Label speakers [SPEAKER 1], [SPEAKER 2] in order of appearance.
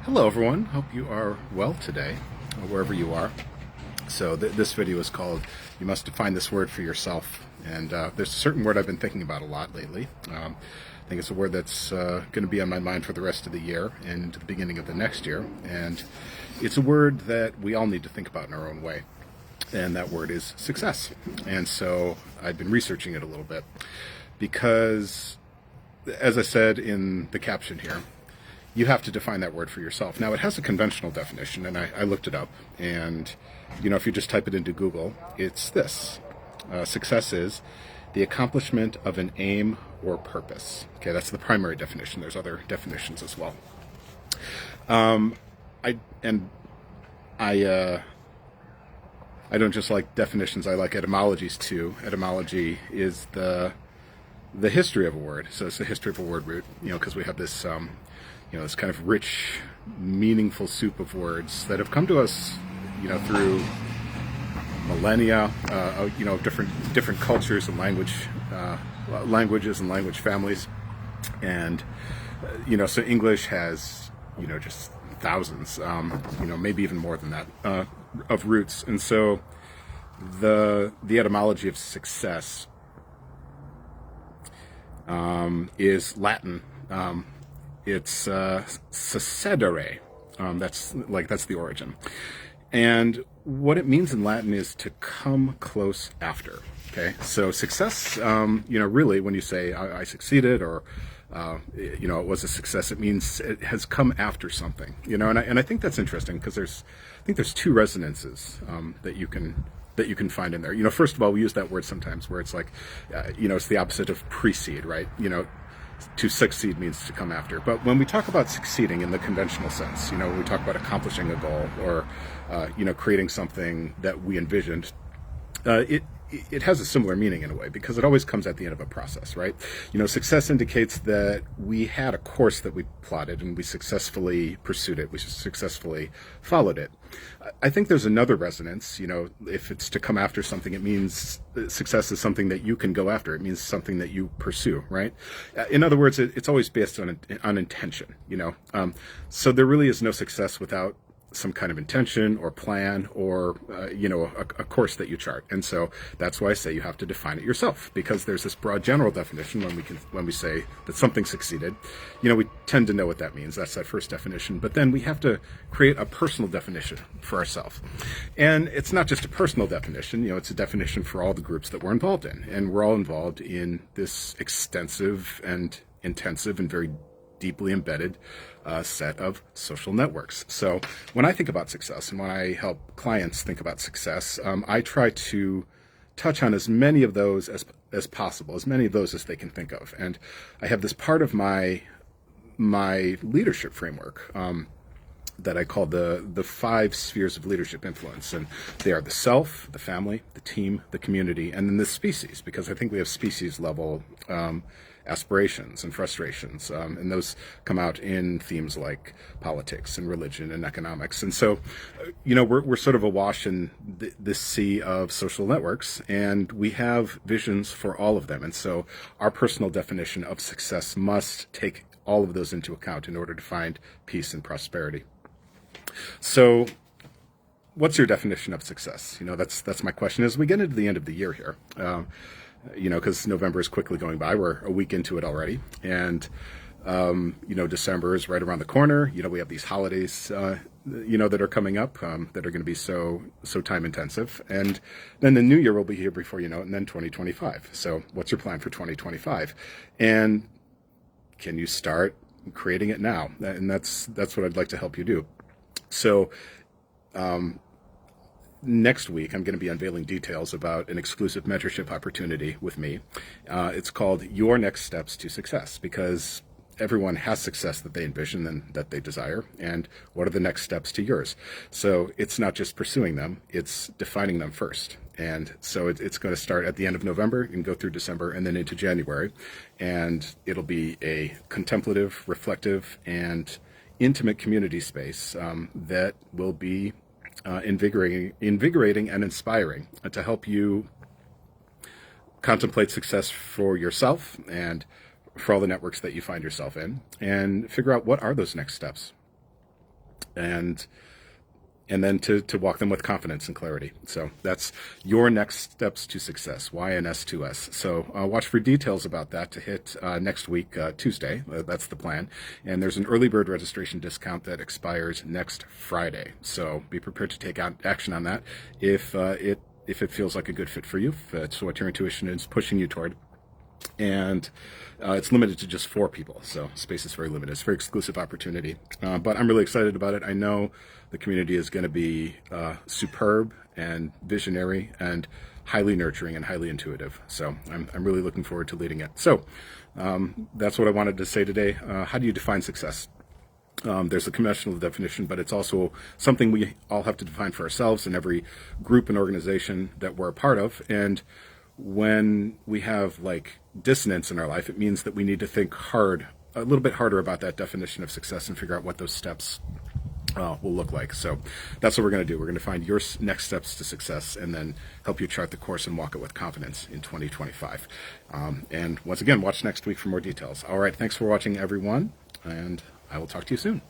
[SPEAKER 1] Hello everyone, hope you are well today, wherever you are. So this video is called You Must Define This Word for Yourself. And there's a certain word I've been thinking about a lot lately. I think it's a word that's going to be on my mind for the rest of the year and into the beginning of the next year. And it's a word that we all need to think about in our own way. And that word is success. And so I've been researching it a little bit because, as I said in the caption here, you have to define that word for yourself. Now, it has a conventional definition, and I looked it up. And, if you just type it into Google, it's this. Success is the accomplishment of an aim or purpose. Okay, that's the primary definition. There's other definitions as well. I don't just like definitions, I like etymologies too. Etymology is the history of a word. So it's the history of a word root, because we have this this kind of rich, meaningful soup of words that have come to us, through millennia, different cultures and languages and language families. And, so English has, just thousands, maybe even more than that, of roots. And so the etymology of success is Latin. It's succedere. That's the origin. And what it means in Latin is to come close after. Okay, so success, really, when you say I succeeded or it was a success, it means it has come after something. And I think that's interesting because there's two resonances that you can find in there. First of all, we use that word sometimes where it's like, it's the opposite of precede, right? To succeed means to come after. But when we talk about succeeding in the conventional sense, when we talk about accomplishing a goal or, creating something that we envisioned, it has a similar meaning in a way because it always comes at the end of a process, right? Success indicates that we had a course that we plotted and we successfully pursued it. We successfully followed it. I think there's another resonance. If it's to come after something, it means success is something that you can go after. It means something that you pursue, right? In other words, it's always based on intention, so there really is no success without some kind of intention or plan or, a course that you chart. And so that's why I say you have to define it yourself, because there's this broad general definition when we say that something succeeded, we tend to know what that means. That's that first definition. But then we have to create a personal definition for ourselves. And it's not just a personal definition, it's a definition for all the groups that we're involved in. And we're all involved in this extensive and intensive and very deeply embedded set of social networks. So when I think about success and when I help clients think about success, I try to touch on as many of those as possible, as many of those as they can think of. And I have this part of my leadership framework that I call the 5 spheres of leadership influence. And they are the self, the family, the team, the community, and then the species, because I think we have species level aspirations and frustrations, and those come out in themes like politics and religion and economics. And so, we're sort of awash in this sea of social networks, and we have visions for all of them. And so our personal definition of success must take all of those into account in order to find peace and prosperity. So what's your definition of success? That's my question as we get into the end of the year here. Because November is quickly going by. We're a week into it already. And, December is right around the corner. We have these holidays, that are coming up, that are going to be so time intensive. And then the new year will be here before you know it, and then 2025. So what's your plan for 2025? And can you start creating it now? And that's what I'd like to help you do. So, next week, I'm going to be unveiling details about an exclusive mentorship opportunity with me. It's called Your Next Steps to Success, because everyone has success that they envision and that they desire. And what are the next steps to yours? So it's not just pursuing them, it's defining them first. And so it's going to start at the end of November and go through December and then into January. And it'll be a contemplative, reflective, and intimate community space that will be invigorating and inspiring to help you contemplate success for yourself and for all the networks that you find yourself in, and figure out what are those next steps. and then to walk them with confidence and clarity. So that's your next steps to success, YNS2S. So watch for details about that to hit next week, Tuesday. That's the plan. And there's an early bird registration discount that expires next Friday. So be prepared to take action on that if it feels like a good fit for you, if it's what your intuition is pushing you toward. And it's limited to just 4 people, so space is very limited. It's a very exclusive opportunity, but I'm really excited about it. I know the community is going to be superb and visionary and highly nurturing and highly intuitive, so I'm really looking forward to leading it. So that's what I wanted to say today. How do you define success? There's a conventional definition, but it's also something we all have to define for ourselves in every group and organization that we're a part of. And when we have like dissonance in our life, it means that we need to think a little bit harder about that definition of success and figure out what those steps will look like. So that's what we're going to do. We're going to find your next steps to success and then help you chart the course and walk it with confidence in 2025. And once again, watch next week for more details. All right. Thanks for watching, everyone. And I will talk to you soon.